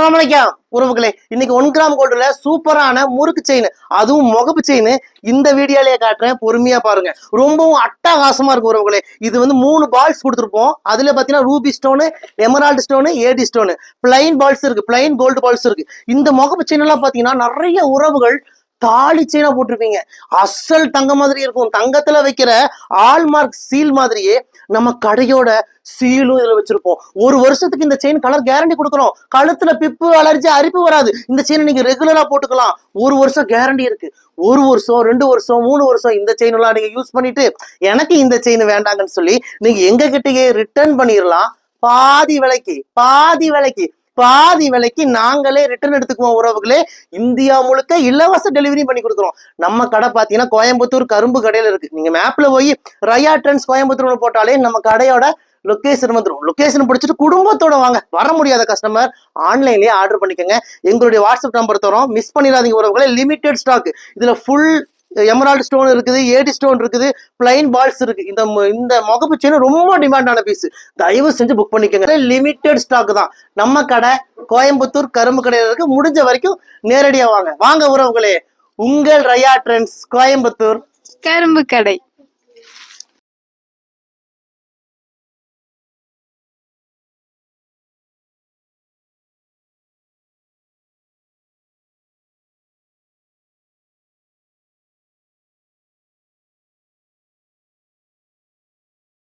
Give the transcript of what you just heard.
அஸ்ஸலாமு அலைக்கும் உறவுகளே, இன்னைக்கு 1 கிராம் கோல்டுல சூப்பரான முறுக்கு செயின், அதுவும் முகப்பு செயின் இந்த வீடியோலயே காட்டுறேன். பொறுமையா பாருங்க. ரொம்பவும் அட்டகாசமா இருக்கு உறவுகளே. இது வந்து 3 பால்ஸ் கொடுத்துருப்போம். அதுல பாத்தீங்கன்னா ரூபி ஸ்டோனு, எமரால்டு ஸ்டோனு, ஏடி ஸ்டோனு, பிளைன் பால்ஸ் இருக்கு, பிளைன் கோல்டு பால்ஸ் இருக்கு. இந்த முகப்பு செயின் எல்லாம் பாத்தீங்கன்னா நிறைய உறவுகள் தாலி செயினா போட்டிருப்பீங்க. அசல் தங்க மாதிரி இருக்கும். தங்கத்துல வைக்கிற ஆல்மார்க் சீல் மாதிரியே நம்ம கடையோட சீலும் இதுல வச்சிருப்போம். 1 வருஷத்துக்கு இந்த செயின் கலர் கேரண்டி கொடுக்குறோம். கழுத்துல பிப்பு அலர்ஜி அரிப்பு வராது. இந்த செயினை நீங்க ரெகுலரா போட்டுக்கலாம். 1 வருஷம் கேரண்டி இருக்கு. 1 வருஷம் 2 வருஷம் 3 வருஷம் இந்த செயின் எல்லாம் நீங்க யூஸ் பண்ணிட்டு எனக்கு இந்த செயின் வேண்டாங்கன்னு சொல்லி நீங்க எங்க கிட்டயே ரிட்டர்ன் பண்ணிடலாம். பாதி விலைக்கு நாங்களே ரிட்டர்ன் எடுத்துக்குவோம் உறவுகளே. இந்தியா முழுக்க இலவச டெலிவரி பண்ணி கொடுக்குறோம். நம்ம கடை பாத்தீங்கன்னா கோயம்புத்தூர் கரும்பு கடையில இருக்கு. நீங்க மேப்ல போய் ரயா ட்ரெண்ட்ஸ் கோயம்புத்தூர் போட்டாலே நம்ம கடையோட லொகேஷன் வந்துடும். லொகேஷன் பிடிச்சிட்டு குடும்பத்தோட வாங்க. வர முடியாத கஸ்டமர் ஆன்லைன்லயே ஆர்டர் பண்ணிக்கோங்க. எங்களுடைய வாட்ஸ்அப் நம்பர் தரோம், மிஸ் பண்ணிடாதீங்க உறவுகளே. Limited stock. இதுல ஃபுல் எமரால்டு ஸ்டோன் இருக்குது, ஏடி ஸ்டோன் இருக்குது, பிளைன் பால்ஸ் இருக்கு. இந்த முகப்பு செயின் ரொம்ப டிமாண்டான பீஸ். தயவு செஞ்சு புக் பண்ணிக்கோங்க. லிமிடெட் ஸ்டாக் தான். நம்ம கடை கோயம்புத்தூர் கரும்பு கடையில இருக்கு. முடிஞ்ச வரைக்கும் நேரடியா வாங்க உறவுகளே. உங்கள் ரயா ட்ரெண்ட்ஸ் கோயம்புத்தூர் கரும்பு கடை.